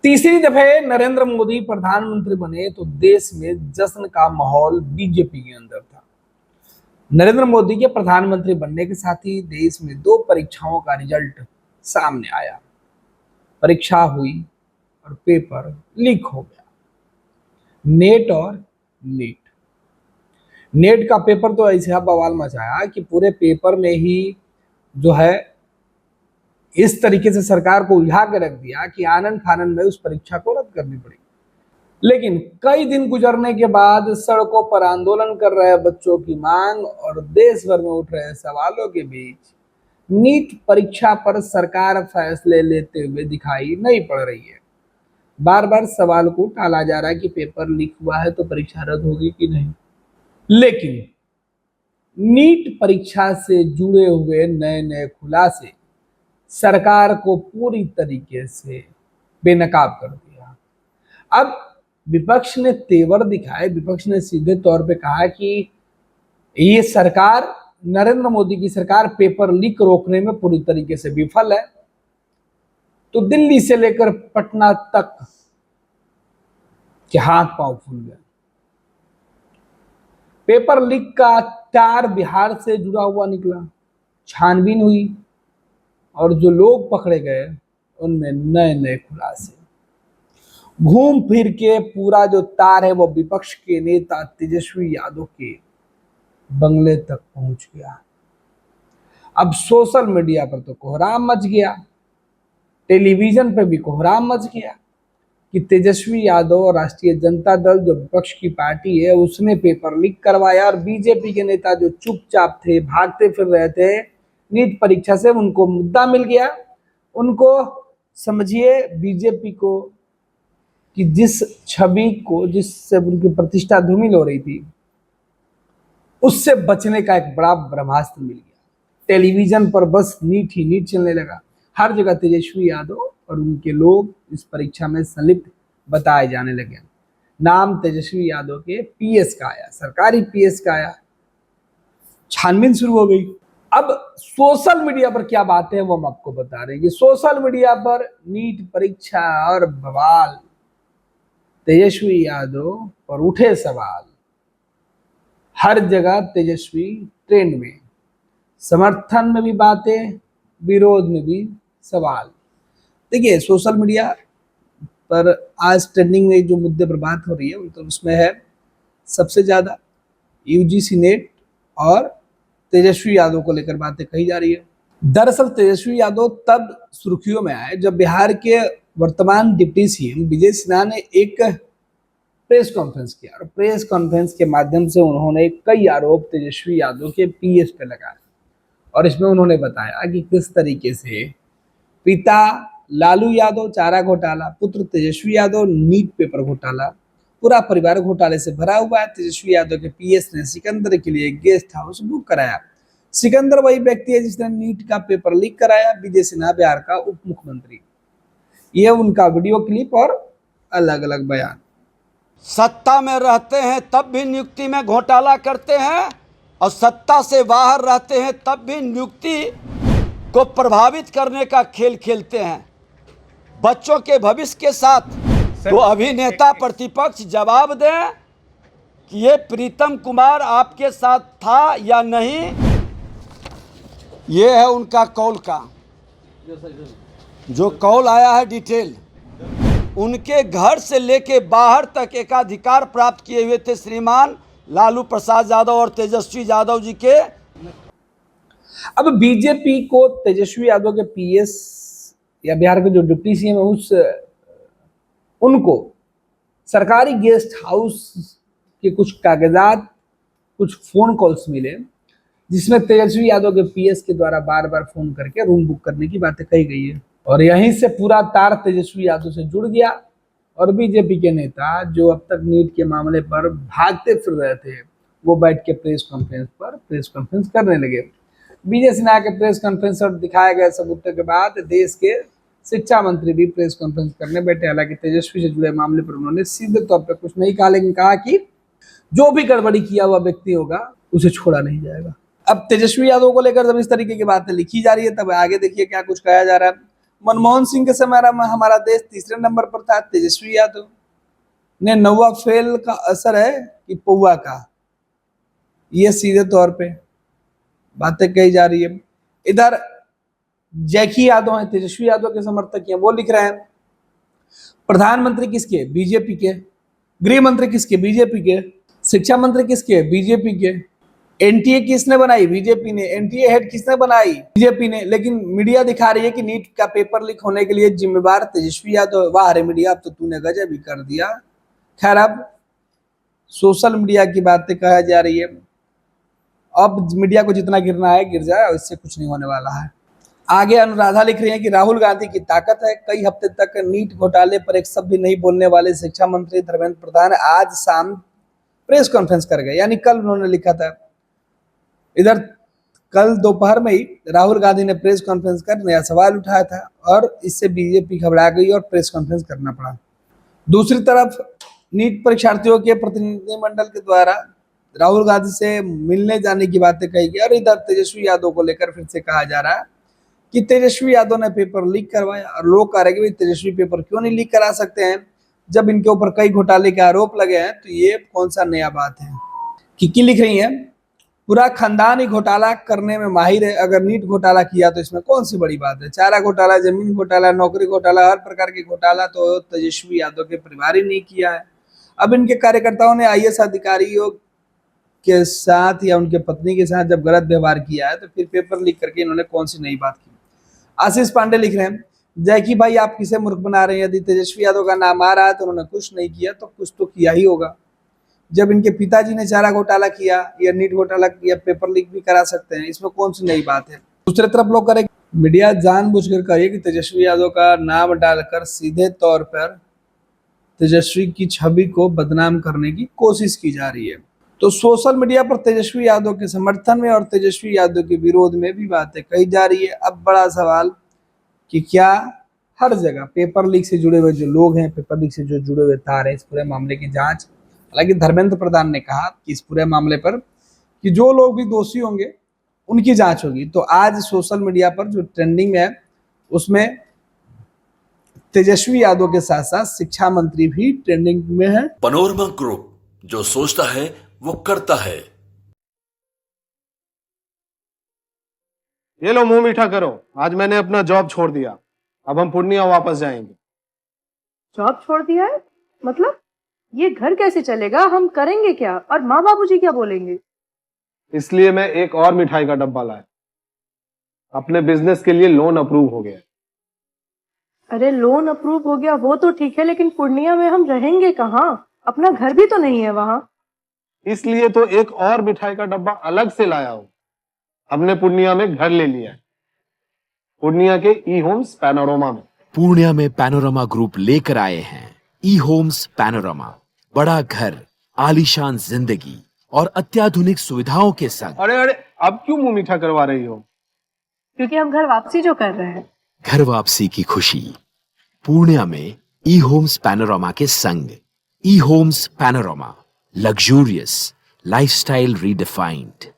तीसरी दफे नरेंद्र मोदी प्रधानमंत्री बने तो देश में जश्न का माहौल बीजेपी के अंदर था। नरेंद्र मोदी के प्रधानमंत्री बनने के साथ ही देश में दो परीक्षाओं का रिजल्ट सामने आया। परीक्षा हुई और पेपर लीक हो गया। नेट और नीट। नेट का पेपर तो ऐसा बवाल मचाया कि पूरे पेपर में ही जो है इस तरीके से सरकार को उलझा के रख दिया कि आनन फानन में उस परीक्षा को रद्द करनी पड़ी। लेकिन कई दिन गुजरने के बाद सड़कों पर आंदोलन कर रहे बच्चों की मांग और देश भर में उठ रहे सवालों के बीच नीट परीक्षा पर सरकार फैसले लेते हुए दिखाई नहीं पड़ रही है। बार बार सवाल को टाला जा रहा है कि पेपर लीक हुआ है तो परीक्षा रद्द होगी कि नहीं। लेकिन नीट परीक्षा से जुड़े हुए नए नए खुलासे सरकार को पूरी तरीके से बेनकाब कर दिया। अब विपक्ष ने तेवर दिखाए। विपक्ष ने सीधे तौर पे कहा कि ये सरकार, नरेंद्र मोदी की सरकार, पेपर लीक रोकने में पूरी तरीके से विफल है। तो दिल्ली से लेकर पटना तक के हाथ पांव फूल गए। पेपर लीक का तार बिहार से जुड़ा हुआ निकला। छानबीन हुई और जो लोग पकड़े गए उनमें नए नए खुलासे। घूम फिर के पूरा जो तार है वो विपक्ष के नेता तेजस्वी यादव के बंगले तक पहुंच गया। अब सोशल मीडिया पर तो कोहराम मच गया, टेलीविजन पर भी कोहराम मच गया कि तेजस्वी यादव और राष्ट्रीय जनता दल जो विपक्ष की पार्टी है उसने पेपर लीक करवाया और बीजेपी के नेता जो चुपचाप थे, भागते फिर रहे थे नीट परीक्षा से, उनको मुद्दा मिल गया। उनको समझिए बीजेपी को कि जिस छवि को, जिससे उनकी प्रतिष्ठा धूमिल हो रही थी, उससे बचने का एक बड़ा ब्रह्मास्त्र मिल गया। टेलीविजन पर बस नीट ही नीट चलने लगा। हर जगह तेजस्वी यादव और उनके लोग इस परीक्षा में संलिप्त बताए जाने लगे। नाम तेजस्वी यादव के पीएस का आया, सरकारी पीएस का आया। छानबीन शुरू हो गई। अब सोशल मीडिया पर क्या बातें हैं वो हम आपको बता रहे हैं कि सोशल मीडिया पर नीट परीक्षा और बवाल, तेजस्वी यादव पर उठे सवाल, हर जगह तेजस्वी ट्रेंड में, समर्थन में भी बातें, विरोध में भी सवाल। देखिए सोशल मीडिया पर आज ट्रेंडिंग में जो मुद्दे पर बात हो रही है तो उसमें है सबसे ज्यादा यूजीसी नेट और तेजस्वी यादव को लेकर बातें कही जा रही है। दरअसल तेजस्वी यादव तब सुर्खियों में आए जब बिहार के वर्तमान डिप्टी सीएम विजय सिन्हा ने एक प्रेस कॉन्फ्रेंस किया और प्रेस कॉन्फ्रेंस के माध्यम से उन्होंने कई आरोप तेजस्वी यादव के पीएस पे लगाए और इसमें उन्होंने बताया कि किस तरीके से पिता लालू यादव चारा घोटाला, पुत्र तेजस्वी यादव नीट पेपर घोटाला, पूरा परिवार घोटाले से भरा हुआ है। तेजस्वी यादव के पीएस ने सिकंदर के लिए गेस्ट हाउस बुक कराया। सिकंदर वही व्यक्ति है जिसने नीट का पेपर लीक कराया। विजय सिन्हा बिहार का उप मुख्यमंत्री। यह उनका वीडियो क्लिप और अलग अलग बयान। सत्ता में रहते हैं तब भी नियुक्ति में घोटाला करते हैं और सत्ता से बाहर रहते हैं तब भी नियुक्ति को प्रभावित करने का खेल खेलते हैं बच्चों के भविष्य के साथ। तो अभिनेता प्रतिपक्ष जवाब दें कि ये प्रीतम कुमार आपके साथ था या नहीं। ये है उनका कॉल का जो कॉल आया है डिटेल। उनके घर से लेके बाहर तक एकाधिकार प्राप्त किए हुए थे श्रीमान लालू प्रसाद यादव और तेजस्वी यादव जी के। अब बीजेपी को तेजस्वी यादव के पीएस या बिहार के जो डिप्टी सीएम है उनको सरकारी गेस्ट हाउस के कुछ कागजात, कुछ फोन कॉल्स मिले जिसमें तेजस्वी यादव के पीएस के द्वारा बार बार फोन करके रूम बुक करने की बातें कही गई है और यहीं से पूरा तार तेजस्वी यादव से जुड़ गया और बीजेपी के नेता जो अब तक नीट के मामले पर भागते फिर रहे थे वो बैठ के प्रेस कॉन्फ्रेंस करने लगे। विजय सिन्हा के प्रेस कॉन्फ्रेंस और दिखाए गए सबूतों के बाद देश के शिक्षा मंत्री भी प्रेस कॉन्फ्रेंस करने बैठे। हालांकि तेजस्वी से जुड़े मामले पर उन्होंने सीधे तौर पर कुछ नहीं कहा, लेकिन कहा कि जो भी गड़बड़ी किया हुआ व्यक्ति होगा उसे छोड़ा नहीं जाएगा। अब तेजस्वी यादव को लेकर जब इस तरीके की बातें लिखी जा रही है तब आगे देखिए क्या कुछ कहा जा रहा है। मनमोहन सिंह के समय हमारा देश तीसरे नंबर पर था, तेजस्वी यादव ने नौवा फेल का असर है कि पौवा का, ये सीधे तौर पे बातें कही जा रही है। इधर जैकी यादव है, तेजस्वी यादव के समर्थक हैं, वो लिख रहे हैं प्रधानमंत्री किसके, बीजेपी के, गृह मंत्री किसके, बीजेपी के, शिक्षा मंत्री किसके, बीजेपी के, एनटीए किसने बनाई, बीजेपी ने, एनटीए हेड किसने बनाई, बीजेपी ने। लेकिन मीडिया दिखा रही है कि नीट का पेपर लीक होने के लिए जिम्मेवार तेजस्वी यादव। वाह रे मीडिया, अब तो तूने गजब ही कर दिया। खैर, अब सोशल मीडिया की बातें कहा जा रही है, अब मीडिया को जितना गिरना है गिर जाए, इससे कुछ नहीं होने वाला है। आगे अनुराधा लिख रही है कि राहुल गांधी की ताकत है, कई हफ्ते तक नीट घोटाले पर एक शब्द भी नहीं बोलने वाले शिक्षा मंत्री धर्मेंद्र प्रधान आज शाम प्रेस कॉन्फ्रेंस कर गए, यानी कल उन्होंने लिखा था। इधर कल दोपहर में ही राहुल गांधी ने प्रेस कॉन्फ्रेंस कर नया सवाल उठाया था और इससे बीजेपी घबरा गई और प्रेस कॉन्फ्रेंस करना पड़ा। दूसरी तरफ नीट परीक्षार्थियों के प्रतिनिधिमंडल के द्वारा राहुल गांधी से मिलने जाने की बातें कही गई और इधर तेजस्वी यादव को लेकर फिर से कहा जा रहा है कि तेजस्वी यादव ने पेपर लीक करवाया, और लोग कह रहे हैं कि तेजस्वी पेपर क्यों नहीं लीक करा सकते हैं जब इनके ऊपर कई घोटाले के आरोप लगे हैं, तो ये कौन सा नया बात है। किकी लिख रही है पूरा खानदान ही घोटाला करने में माहिर है, अगर नीट घोटाला किया तो इसमें कौन सी बड़ी बात है। चारा घोटाला, जमीन घोटाला, नौकरी घोटाला, हर प्रकार के घोटाला तो तेजस्वी यादव के परिवार ही नहीं किया है। अब इनके कार्यकर्ताओं ने आईएएस अधिकारियों के साथ या उनके पत्नी के साथ जब गलत व्यवहार किया है तो फिर पेपर लीक करके इन्होंने कौन सी नई बात की। आशीष पांडे लिख रहे हैं जैकी भाई आप किसे मूर्ख बना रहे हैं, यदि तेजस्वी यादव का नाम आ रहा है तो उन्होंने कुछ नहीं किया तो कुछ तो किया ही होगा। जब इनके पिताजी ने चारा घोटाला किया या नीट घोटाला किया, पेपर लीक भी करा सकते हैं, इसमें कौन सी नई बात है। दूसरी तरफ लोग करें मीडिया जानबूझकर करिए कि तेजस्वी यादव का नाम डालकर सीधे तौर पर तेजस्वी की छवि को बदनाम करने की कोशिश की जा रही है। तो सोशल मीडिया पर तेजस्वी यादव के समर्थन में और तेजस्वी यादव के विरोध में भी बातें कही जा रही है। अब बड़ा सवाल कि क्या हर जगह पेपर लीक से जुड़े हुए जो लोग हैं, पेपर लीक से जो जुड़े हुए तार हैं, इस पूरे मामले की जांच, हालांकि धर्मेंद्र प्रधान ने कहा कि इस पूरे मामले पर कि जो लोग भी दोषी होंगे उनकी जांच होगी। तो आज सोशल मीडिया पर जो ट्रेंडिंग है उसमें तेजस्वी यादव के साथ साथ शिक्षा मंत्री भी ट्रेंडिंग में है। पैनोरमा ग्रुप, जो सोचता है वो करता है। ये लो मुंह मीठा करो, आज मैंने अपना जॉब छोड़ दिया, अब हम पूर्णिया वापस जाएंगे। जॉब छोड़ दिया है? मतलब ये घर कैसे चलेगा, हम करेंगे क्या और माँ बाबूजी क्या बोलेंगे? इसलिए मैं एक और मिठाई का डब्बा लाया, अपने बिजनेस के लिए लोन अप्रूव हो गया। अरे लोन अप्रूव हो गया वो तो ठीक है, लेकिन पूर्णिया में हम रहेंगे कहाँ? अपना घर भी तो नहीं है वहां। इसलिए तो एक और मिठाई का डब्बा अलग से लाया हूं। हमने पूर्णिया में घर ले लिया है, पूर्णिया के ई होम्स पैनोरमा में। पूर्णिया में पैनोरमा ग्रुप लेकर आए हैं ई होम्स पैनोरमा, बड़ा घर, आलीशान जिंदगी और अत्याधुनिक सुविधाओं के संग। अरे अरे, अब क्यों मुंह मीठा करवा रही हो? क्योंकि हम घर वापसी जो कर रहे हैं। घर वापसी की खुशी पूर्णिया में ई होम्स पैनोरमा के संग। E Homes Panorama, luxurious lifestyle redefined.